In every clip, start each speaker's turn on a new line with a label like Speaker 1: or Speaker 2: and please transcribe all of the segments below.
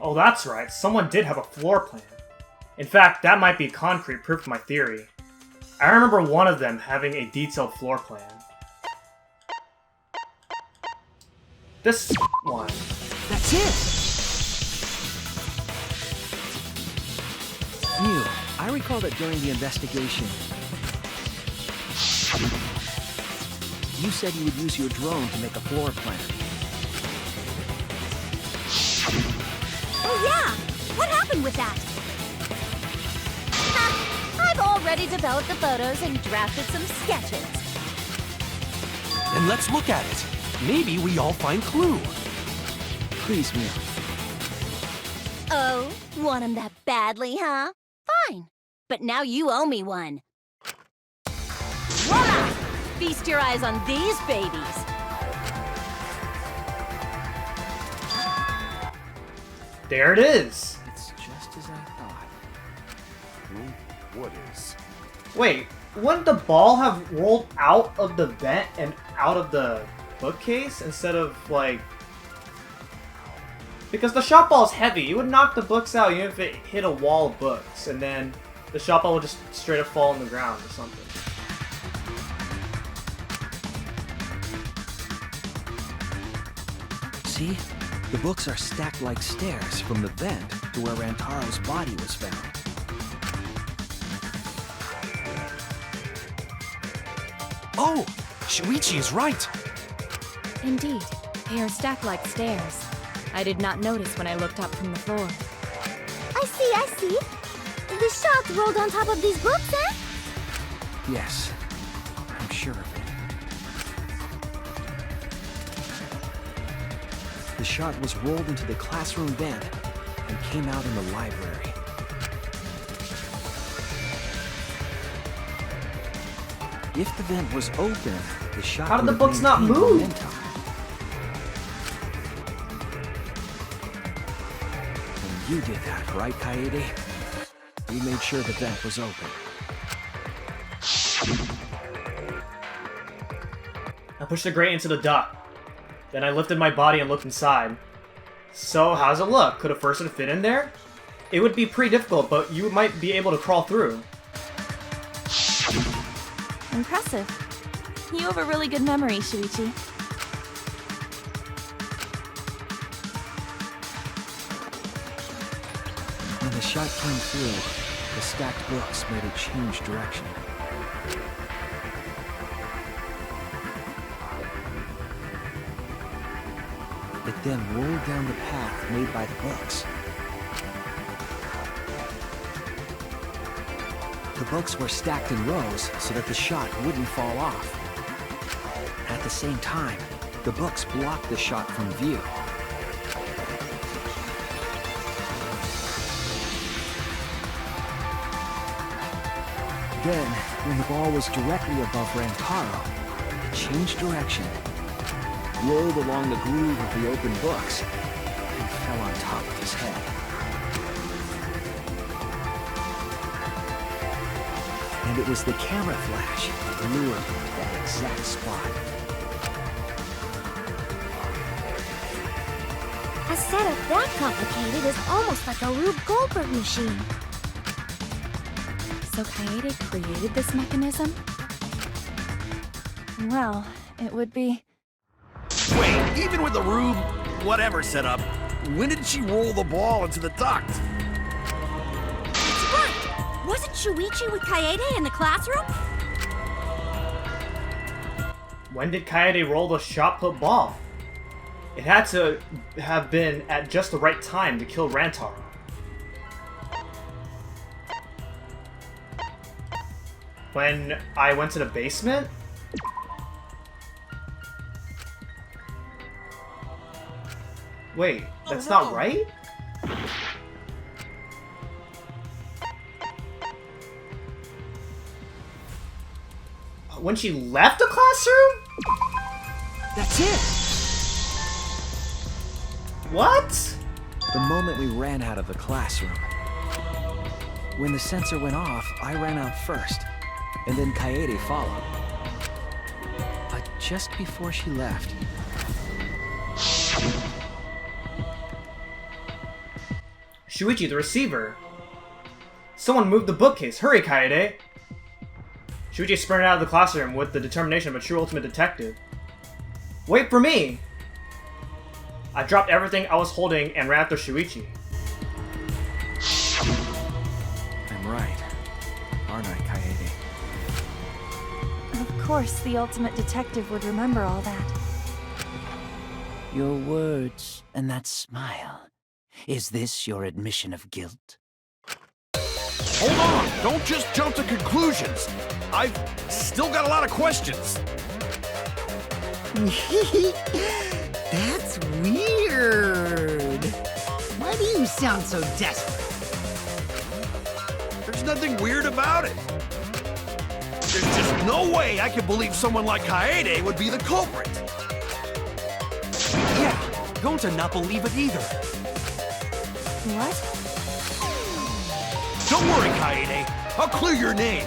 Speaker 1: Oh, that's right. Someone did have a floor plan. In fact, that might be concrete proof of my theory. I remember one of them having a detailed floor plan. This one.
Speaker 2: That's it! Mew, I recall that during the investigation, you said you would use your drone to make a floor plan.
Speaker 3: Oh yeah! What happened with that? I've already developed the photos and drafted some sketches.
Speaker 4: Then let's look at it. Maybe we all find clue.
Speaker 2: Please, Mew.
Speaker 3: Oh, want him that badly, huh? Fine. But now you owe me one. Voila! Feast your eyes on these babies.
Speaker 1: There it is.
Speaker 2: It's just as I thought.
Speaker 4: What is?
Speaker 1: Wait, wouldn't the ball have rolled out of the vent and out of the bookcase instead of, like... Because the shot ball is heavy. It would knock the books out even if it hit a wall of books, and then the shot ball would just straight up fall on the ground or something.
Speaker 2: See? The books are stacked like stairs from the vent to where Rantaro's body was found.
Speaker 4: Oh! Shuichi is right!
Speaker 5: Indeed, they are stacked like stairs. I did not notice when I looked up from the floor.
Speaker 3: I see. The shot rolled on top of these books, eh?
Speaker 2: Yes, I'm sure of it. The shot was rolled into the classroom vent and came out in the library. If the vent was open, the shot
Speaker 1: How did the
Speaker 2: would have
Speaker 1: books not
Speaker 2: maintained
Speaker 1: move?
Speaker 2: momentum. And you did that, right, Kaede? You made sure the vent was open.
Speaker 1: I pushed the grate into the duct. Then I lifted my body and looked inside. So, how does it look? Could a person fit in there? It would be pretty difficult, but you might be able to crawl through.
Speaker 5: Impressive. You have a really good memory, Shuichi.
Speaker 2: When the shot came through, the stacked books made it change direction. It then rolled down the path made by the books. The books were stacked in rows so that the shot wouldn't fall off. At the same time, the books blocked the shot from view. Then, when the ball was directly above Rantaro, it changed direction, rolled along the groove of the open books, and fell on top of his head. And it was the camera flash that lured him to that exact spot.
Speaker 3: A setup that complicated is almost like a Rube Goldberg machine.
Speaker 5: So Kaede created this mechanism? Well, it would be...
Speaker 4: Wait, even with the Rube, whatever setup, when did she roll the ball into the duct?
Speaker 3: That's right! Wasn't Shuichi with Kaede in the classroom?
Speaker 1: When did Kaede roll the shot put ball? It had to have been at just the right time to kill Rantaro. When I went to the basement? Wait, that's not right? When she left the classroom?
Speaker 2: That's it!
Speaker 1: What?
Speaker 2: The moment we ran out of the classroom. When the sensor went off, I ran out first, and then Kaede followed. But just before she left...
Speaker 1: Shuichi, the receiver! Someone moved the bookcase! Hurry, Kaede! Shuichi sprinted out of the classroom with the determination of a true ultimate detective. Wait for me! I dropped everything I was holding and ran after Shuichi.
Speaker 2: I'm right, aren't I, Kaede?
Speaker 5: Of course, the ultimate detective would remember all that.
Speaker 6: Your words and that smile. Is this your admission of guilt?
Speaker 4: Hold on! Don't just jump to conclusions! I've still got a lot of questions.
Speaker 7: That's weird. Why do you sound so desperate?
Speaker 4: There's nothing weird about it. There's just no way I can believe someone like Kaede would be the culprit.
Speaker 8: Yeah, going to not believe it either.
Speaker 5: What?
Speaker 4: Don't worry, Kaede. I'll clear your name.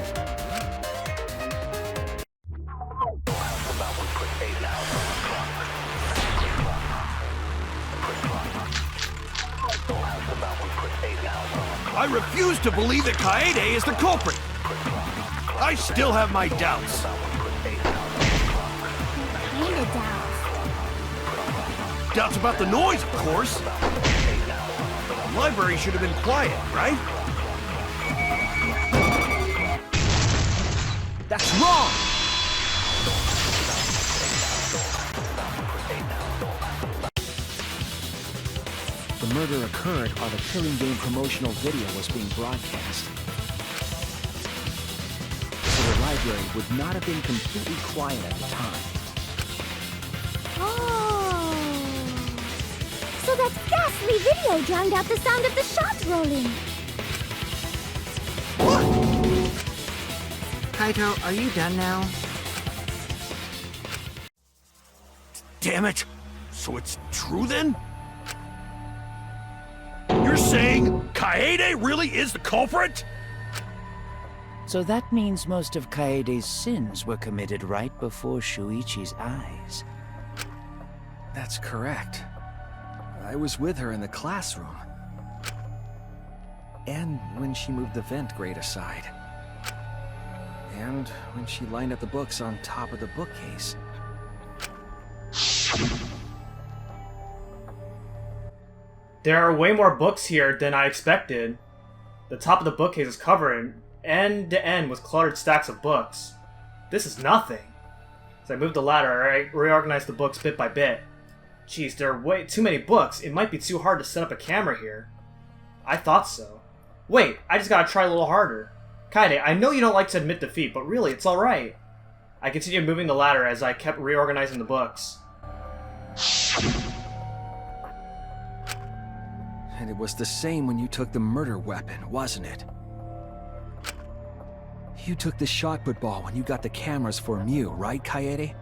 Speaker 4: I refuse to believe that Kaede is the culprit. I still have my doubts.
Speaker 3: Kinda doubts.
Speaker 4: Doubts about the noise, of course. The library should have been quiet, right?
Speaker 2: That's wrong! The murder occurred while the Killing Game promotional video was being broadcast. So the library would not have been completely quiet at the time.
Speaker 3: Oh. So that ghastly video drowned out the sound of the shots rolling.
Speaker 7: Kaito, are you done now?
Speaker 4: Damn it! So it's true then? You're saying Kaede really is the culprit?
Speaker 6: So that means most of Kaede's sins were committed right before Shuichi's eyes.
Speaker 2: That's correct. I was with her in the classroom. And when she moved the vent grate aside. And when she lined up the books on top of the bookcase.
Speaker 1: There are way more books here than I expected. The top of the bookcase is covered end to end with cluttered stacks of books. This is nothing. As I moved the ladder, I reorganized the books bit by bit. Jeez, there are way too many books. It might be too hard to set up a camera here. I thought so. Wait, I just gotta try a little harder. Kaede, I know you don't like to admit defeat, but really, it's alright. I continued moving the ladder as I kept reorganizing the books.
Speaker 2: And it was the same when you took the murder weapon, wasn't it? You took the shot put ball when you got the cameras for Mew, right, Kaede?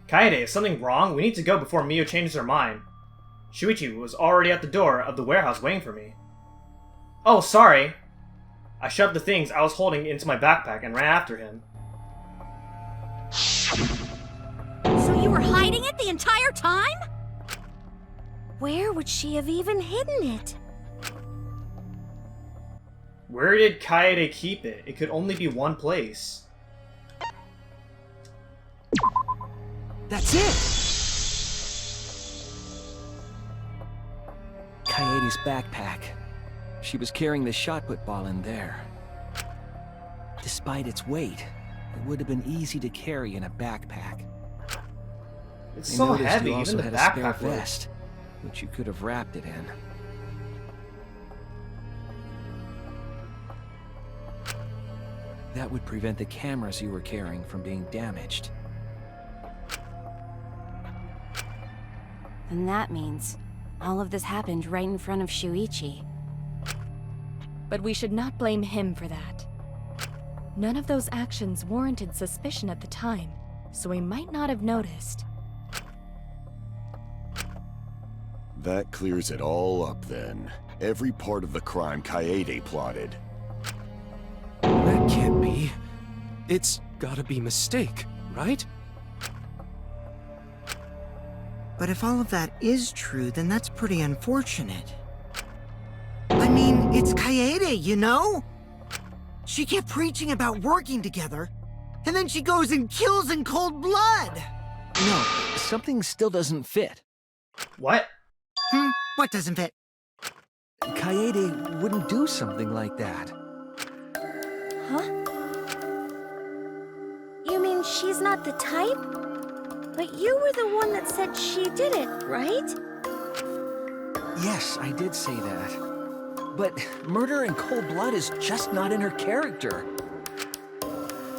Speaker 1: Kaede, is something wrong? We need to go before Miyu changes her mind. Shuichi was already at the door of the warehouse waiting for me. Oh, sorry. I shoved the things I was holding into my backpack and ran after him.
Speaker 3: So you were hiding it the entire time?
Speaker 5: Where would she have even hidden it?
Speaker 1: Where did Kaede keep it? It could only be one place.
Speaker 2: That's it! Kaede's backpack. She was carrying the shot put ball in there. Despite its weight, it would have been easy to carry in a backpack.
Speaker 1: It's
Speaker 2: I
Speaker 1: so
Speaker 2: noticed
Speaker 1: heavy,
Speaker 2: you also
Speaker 1: even the
Speaker 2: had a spare
Speaker 1: backpack was.
Speaker 2: vest, which you could have wrapped it in. That would prevent the cameras you were carrying from being damaged.
Speaker 5: And that means all of this happened right in front of Shuichi. But we should not blame him for that. None of those actions warranted suspicion at the time, so we might not have noticed.
Speaker 9: That clears it all up then. Every part of the crime Kaede plotted.
Speaker 8: That can't be. It's gotta be mistake, right?
Speaker 7: But if all of that is true, then that's pretty unfortunate. I mean, it's Kaede, you know? She kept preaching about working together, and then she goes and kills in cold blood!
Speaker 2: No, something still doesn't fit.
Speaker 1: What?
Speaker 7: What doesn't fit?
Speaker 2: Kaede wouldn't do something like that.
Speaker 3: Huh? You mean she's not the type? But you were the one that said she did it, right?
Speaker 2: Yes, I did say that. But murder in cold blood is just not in her character.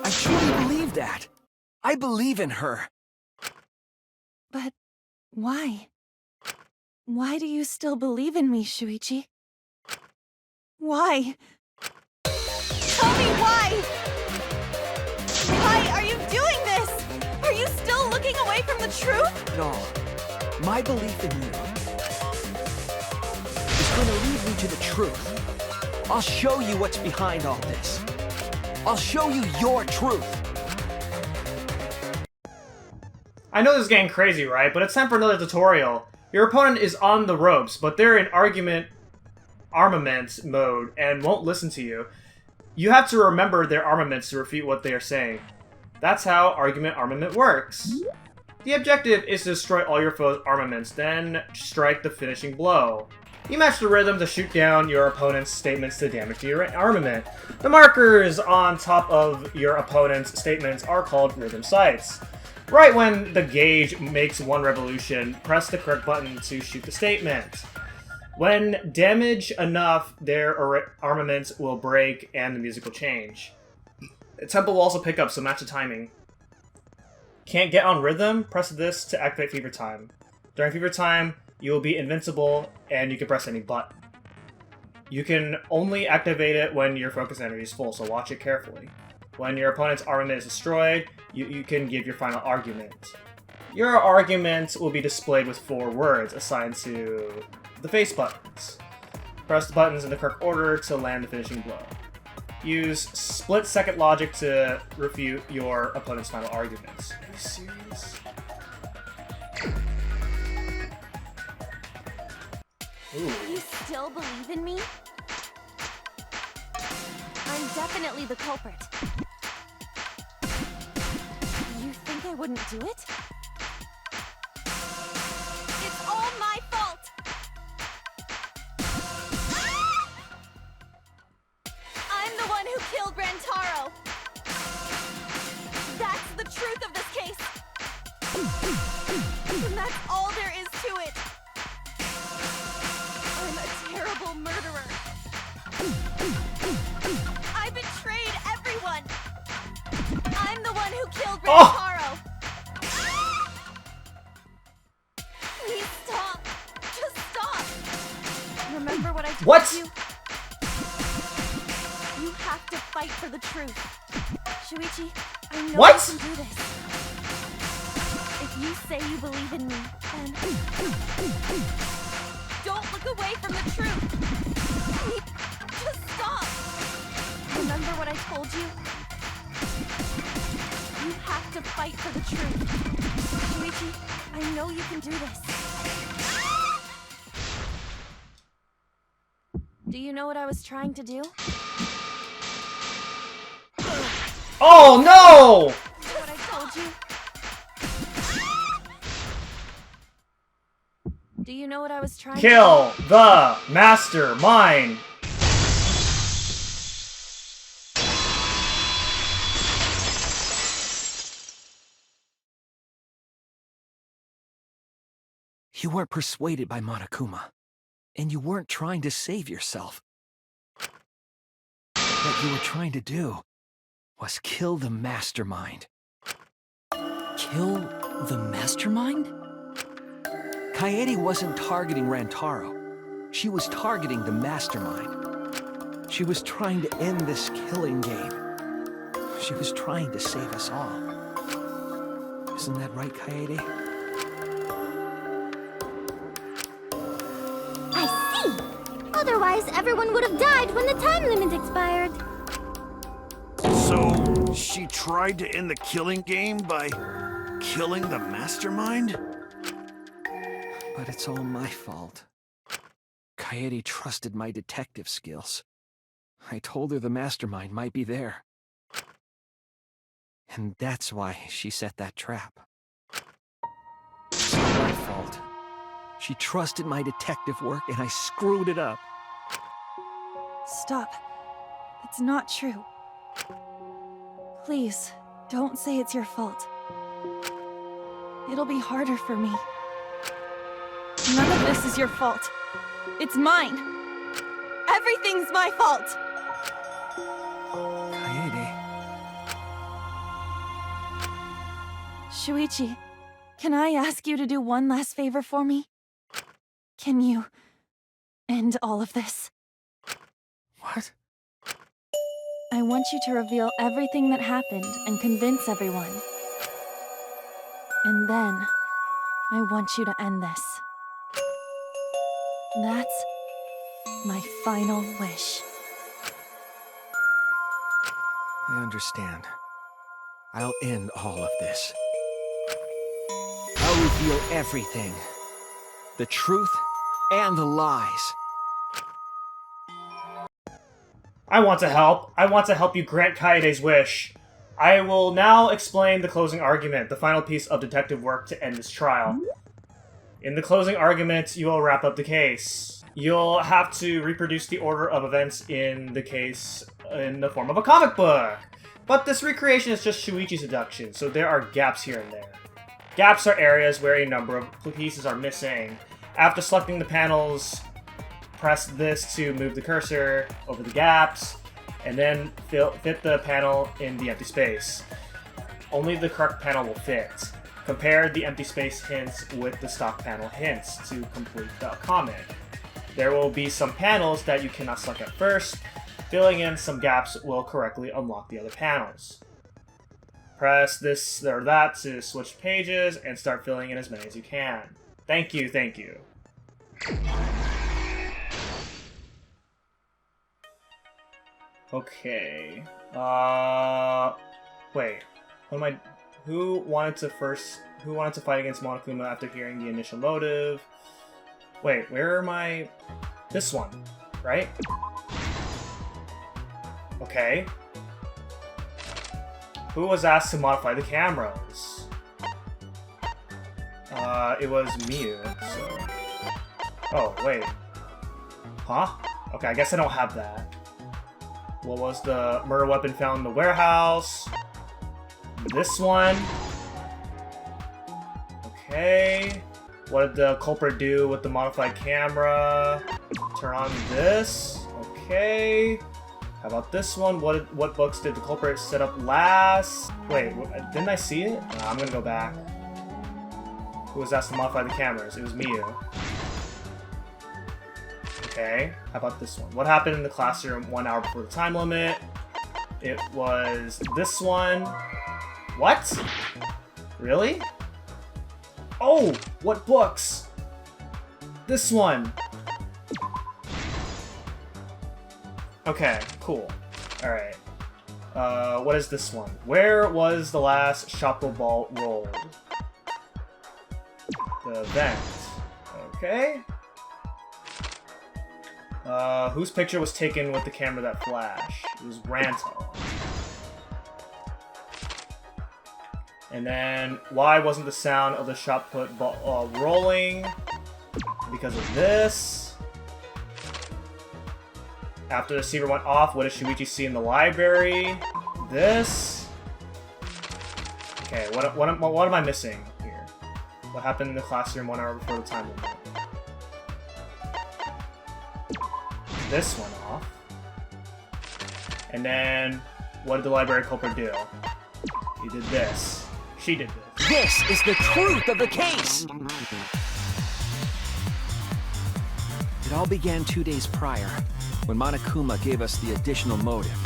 Speaker 2: I truly believe that. I believe in her.
Speaker 5: But why? Why do you still believe in me, Shuichi? Why? Tell me why! Why are you doing this? Are you still looking away from the truth?
Speaker 2: No. My belief in you is going to lead me to the truth. I'll show you what's behind all this. I'll show you your truth.
Speaker 1: I know this is getting crazy, right? But it's time for another tutorial. Your opponent is on the ropes, but they're in armament mode and won't listen to you. You have to remember their armaments to refute what they are saying. That's how armament works. The objective is to destroy all your foe's armaments, then strike the finishing blow. You match the rhythm to shoot down your opponent's statements to damage your armament. The markers on top of your opponent's statements are called rhythm sights. Right when the gauge makes one revolution, press the correct button to shoot the statement. When damaged enough, their armaments will break and the music will change. The tempo will also pick up, so match the timing. Can't get on rhythm? Press this to activate Fever Time. During Fever Time, you will be invincible and you can press any button. You can only activate it when your focus energy is full, so watch it carefully. When your opponent's armament is destroyed, you can give your final argument. Your argument will be displayed with 4 words assigned to the face buttons. Press the buttons in the correct order to land the finishing blow. Use split-second logic to refute your opponent's final arguments. Are you serious? Ooh.
Speaker 3: You still believe in me? I'm definitely the culprit. You think I wouldn't do it? It's all my fault! I'm the one who killed Rantaro! That's the truth of this case! And that's all there is to it! I'm a terrible murderer! I betrayed everyone! I'm the one who killed Rantaro! Please stop! Just stop! Remember what I told you? You have to fight for the truth. Shuichi, I know you can do this. If you say you believe in me, then don't look away from the truth. Just stop. Remember what I told you? You have to fight for the truth. Shuichi, I know you can do this. Do you know what I was trying to do?
Speaker 1: Oh no!
Speaker 3: What I told you? Do you know what I was trying to do?
Speaker 1: Kill the mastermind!
Speaker 2: You weren't persuaded by Monokuma, and you weren't trying to save yourself. What you were trying to do was kill the mastermind.
Speaker 6: Kill the mastermind?
Speaker 2: Kaede wasn't targeting Rantaro. She was targeting the mastermind. She was trying to end this killing game. She was trying to save us all. Isn't that right, Kaede?
Speaker 3: I see! Otherwise, everyone would have died when the time limit expired.
Speaker 4: So, she tried to end the killing game by killing the mastermind?
Speaker 2: But it's all my fault. Kaede trusted my detective skills. I told her the mastermind might be there. And that's why she set that trap. It's all my fault. She trusted my detective work and I screwed it up.
Speaker 3: Stop. That's not true. Please, don't say it's your fault. It'll be harder for me. None of this is your fault. It's mine. Everything's my fault.
Speaker 2: Kaede.
Speaker 3: Shuichi, can I ask you to do one last favor for me? Can you end all of this?
Speaker 2: What?
Speaker 3: I want you to reveal everything that happened and convince everyone. And then, I want you to end this. That's my final wish.
Speaker 2: I understand. I'll end all of this. I'll reveal everything. The truth and the lies.
Speaker 1: I want to help. I want to help you grant Kaede's wish. I will now explain the closing argument, the final piece of detective work to end this trial. In the closing argument, you will wrap up the case. You'll have to reproduce the order of events in the case in the form of a comic book. But this recreation is just Shuichi's deduction, so there are gaps here and there. Gaps are areas where a number of pieces are missing. After selecting the panels, press this to move the cursor over the gaps, and then fit the panel in the empty space. Only the correct panel will fit. Compare the empty space hints with the stock panel hints to complete the comic. There will be some panels that you cannot select at first. Filling in some gaps will correctly unlock the other panels. Press this or that to switch pages and start filling in as many as you can. Thank you, thank you. Okay. Wait. Who wanted to fight against Monokuma after hearing the initial motive? Wait, where am I? This one, right? Okay. Who was asked to modify the cameras? It was Miu, so... Oh, wait. Huh? Okay, I guess I don't have that. What was the murder weapon found in the warehouse? This one. Okay. What did the culprit do with the modified camera? Turn on this. Okay. How about this one? What books did the culprit set up last? Wait, didn't I see it? I'm gonna go back. Who was asked to modify the cameras? It was Miu. Okay, how about this one? What happened in the classroom 1 hour before the time limit? It was this one. What? Really? Oh, what books? This one. Okay, cool. Alright. What is this one? Where was the last Shoppo ball rolled? The vent. Okay. Whose picture was taken with the camera that flashed? It was Ranto. And then, why wasn't the sound of the shot put ball rolling? Because of this. After the receiver went off, what did Shuichi see in the library? This. Okay, what am I missing here? What happened in the classroom 1 hour before the time limit? This went off. And then, what did the library culprit do? He did this. She did this.
Speaker 2: This is the truth of the case! It all began 2 days prior, when Monokuma gave us the additional motive.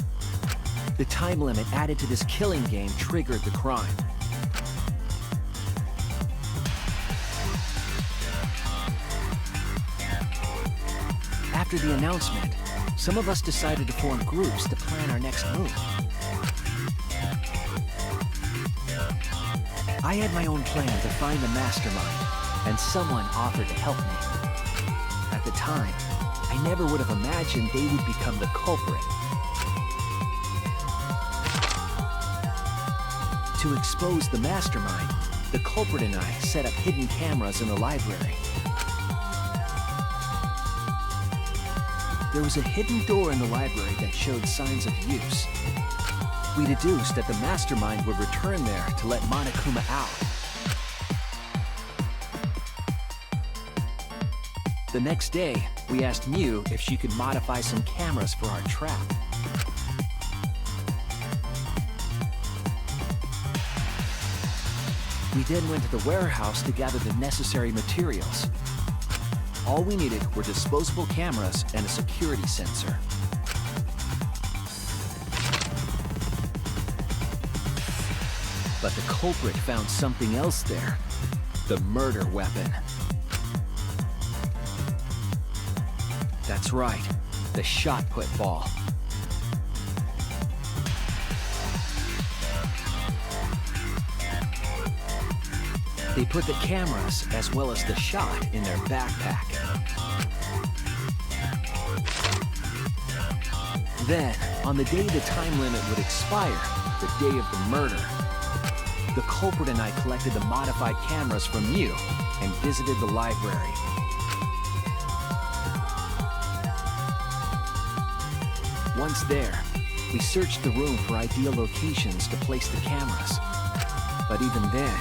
Speaker 2: The time limit added to this killing game triggered the crime. After the announcement, some of us decided to form groups to plan our next move. I had my own plan to find the mastermind, and someone offered to help me. At the time, I never would have imagined they would become the culprit. To expose the mastermind, the culprit and I set up hidden cameras in the library. There was a hidden door in the library that showed signs of use. We deduced that the mastermind would return there to let Monokuma out. The next day, we asked Mew if she could modify some cameras for our trap. We then went to the warehouse to gather the necessary materials. All we needed were disposable cameras and a security sensor. But the culprit found something else there. The murder weapon. That's right, the shot put ball. They put the cameras as well as the shot in their backpack. Then, on the day the time limit would expire, the day of the murder, the culprit and I collected the modified cameras from Mew and visited the library. Once there, we searched the room for ideal locations to place the cameras. But even then,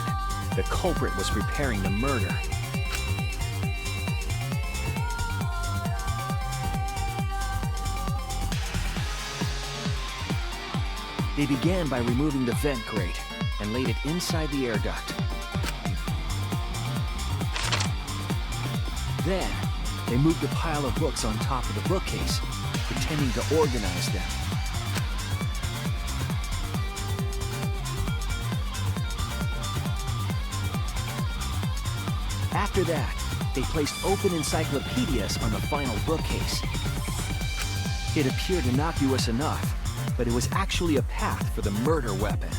Speaker 2: the culprit was preparing the murder. They began by removing the vent grate and laid it inside the air duct. Then, they moved a pile of books on top of the bookcase, pretending to organize them. After that, they placed open encyclopedias on the final bookcase. It appeared innocuous enough, but it was actually a path for the murder weapon.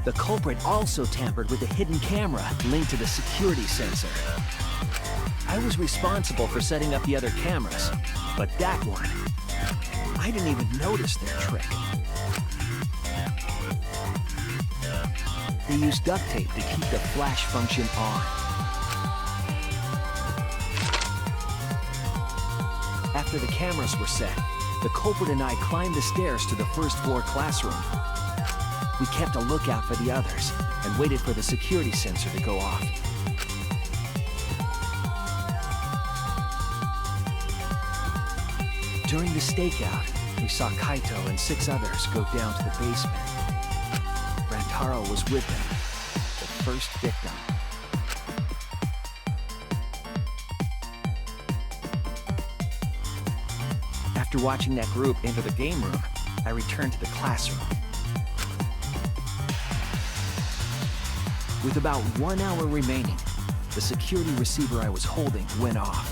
Speaker 2: The culprit also tampered with the hidden camera linked to the security sensor. I was responsible for setting up the other cameras, but that one, I didn't even notice their trick. They used duct tape to keep the flash function on. After the cameras were set, the culprit and I climbed the stairs to the first floor classroom. We kept a lookout for the others and waited for the security sensor to go off. During the stakeout, we saw Kaito and 6 others go down to the basement. Rantaro was with them, the first victim. After watching that group enter the game room, I returned to the classroom. With about 1 hour remaining, the security receiver I was holding went off.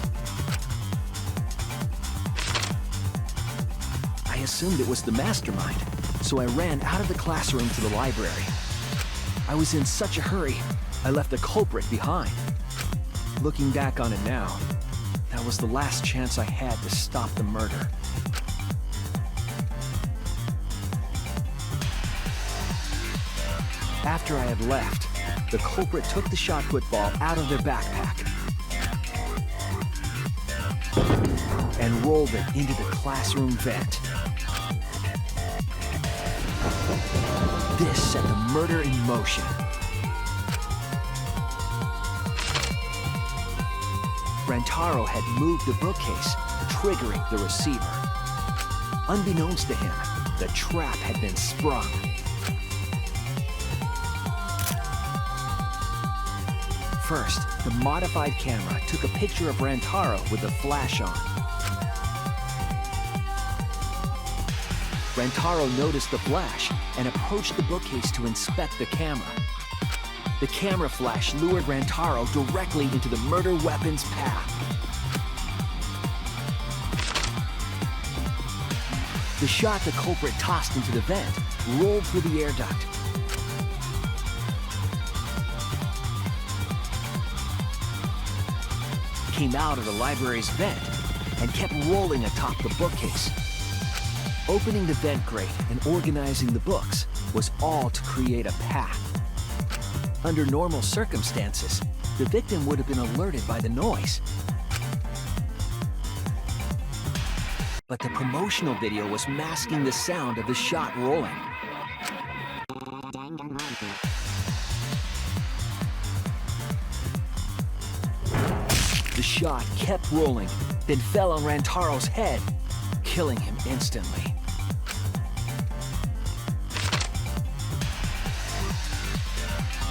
Speaker 2: I assumed it was the mastermind, so I ran out of the classroom to the library. I was in such a hurry, I left the culprit behind. Looking back on it now, that was the last chance I had to stop the murder. After I had left, the culprit took the shot put ball out of their backpack and rolled it into the classroom vent. This set the murder in motion. Rantaro had moved the bookcase, triggering the receiver. Unbeknownst to him, the trap had been sprung. First, the modified camera took a picture of Rantaro with the flash on. Rantaro noticed the flash and approached the bookcase to inspect the camera. The camera flash lured Rantaro directly into the murder weapon's path. The shot the culprit tossed into the vent rolled through the air duct. Came out of the library's vent and kept rolling atop the bookcase. Opening the vent grate and organizing the books was all to create a path. Under normal circumstances, the victim would have been alerted by the noise. But the promotional video was masking the sound of the shot rolling. The shot kept rolling, then fell on Rantaro's head, killing him instantly.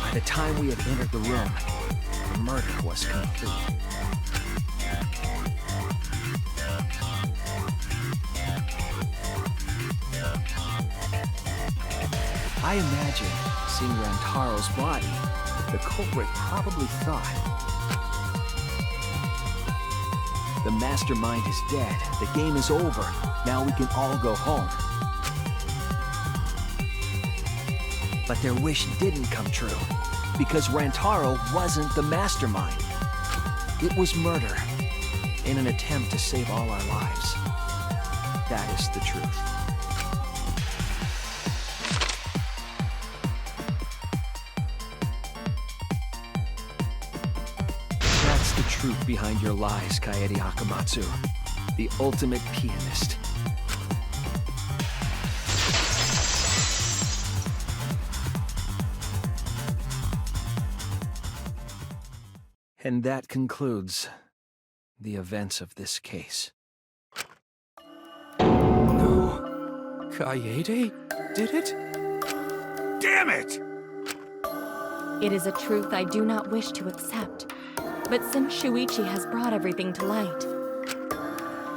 Speaker 2: By the time we had entered the room, the murder was complete. I imagine, seeing Rantaro's body, the culprit probably thought, the mastermind is dead, the game is over, now we can all go home. But their wish didn't come true, because Rantaro wasn't the mastermind. It was murder, in an attempt to save all our lives. That is the truth. That's the truth behind your lies, Kaede Akamatsu. The ultimate pianist. And that concludes the events of this case.
Speaker 8: No. Kaede did it?
Speaker 4: Damn it!
Speaker 5: It is a truth I do not wish to accept. But since Shuichi has brought everything to light,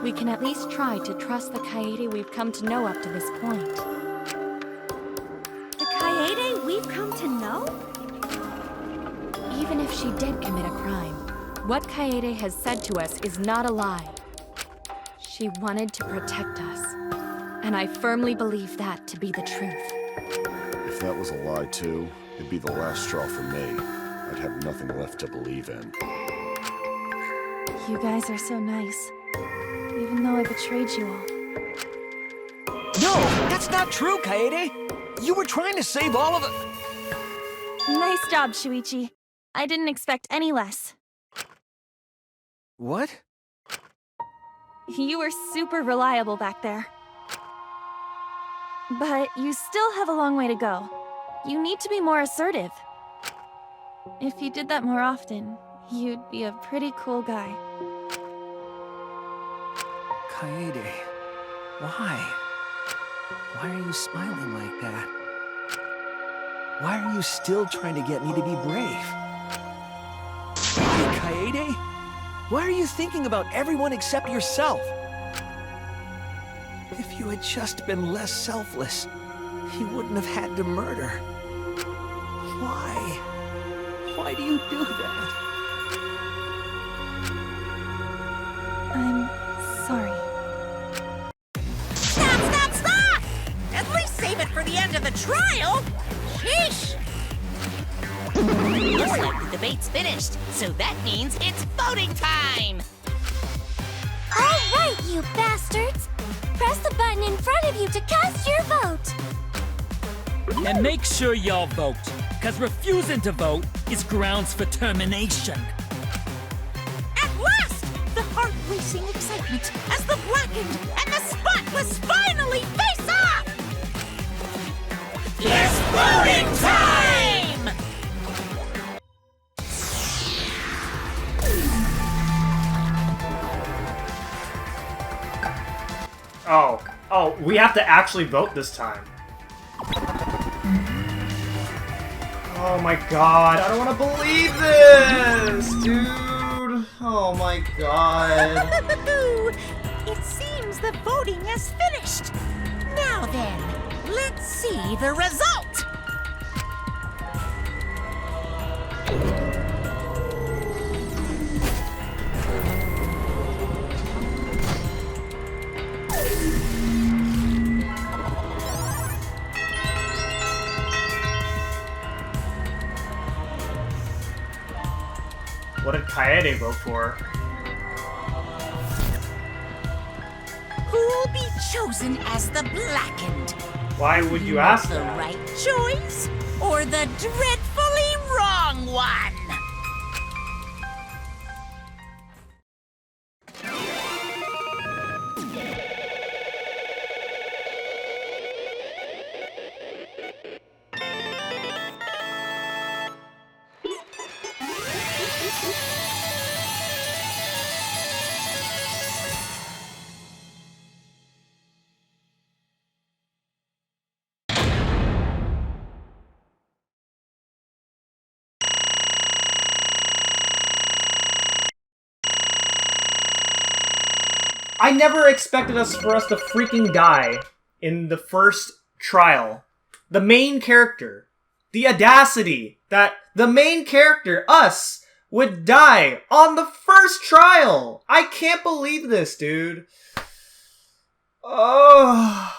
Speaker 5: we can at least try to trust the Kaede we've come to know up to this point.
Speaker 3: The Kaede we've come to know?
Speaker 5: Even if she did commit a crime, what Kaede has said to us is not a lie. She wanted to protect us, and I firmly believe that to be the truth.
Speaker 9: If that was a lie too, it'd be the last straw for me. I'd have nothing left to believe in.
Speaker 3: You guys are so nice, even though I betrayed you all.
Speaker 2: No, that's not true, Kaede! You were trying to save all of it.
Speaker 3: Nice job, Shuichi. I didn't expect any less.
Speaker 2: What?
Speaker 3: You were super reliable back there. But you still have a long way to go. You need to be more assertive. If you did that more often, you'd be a pretty cool guy.
Speaker 2: Kaede, why? Why are you smiling like that? Why are you still trying to get me to be brave? Why, Kaede? Why are you thinking about everyone except yourself? If you had just been less selfless, you wouldn't have had to murder. Why? Why do you do that?
Speaker 3: I'm sorry.
Speaker 10: Stop! At least save it for the end of the trial! Sheesh! Looks like the debate's finished, so that means it's voting time!
Speaker 11: All right, you bastards! Press the button in front of you to cast your vote!
Speaker 12: And make sure y'all vote, because refusing to vote is grounds for termination.
Speaker 10: At last! The heart-racing excitement as the blackened and the spotless finally face off! It's voting time!
Speaker 1: Oh, we have to actually vote this time. Oh my god, I don't want to believe this, dude. Oh my god.
Speaker 10: It seems the voting has finished. Now then, let's see the result.
Speaker 1: What did Kaede vote for?
Speaker 10: Who'll be chosen as the Blackened?
Speaker 1: Why would you
Speaker 10: Make
Speaker 1: ask
Speaker 10: the
Speaker 1: that?
Speaker 10: right choice or the dreadfully wrong one?
Speaker 1: I never expected for us to freaking die in the first trial. The main character. The audacity that the main character, us, would die on the first trial. I can't believe this, dude. Oh.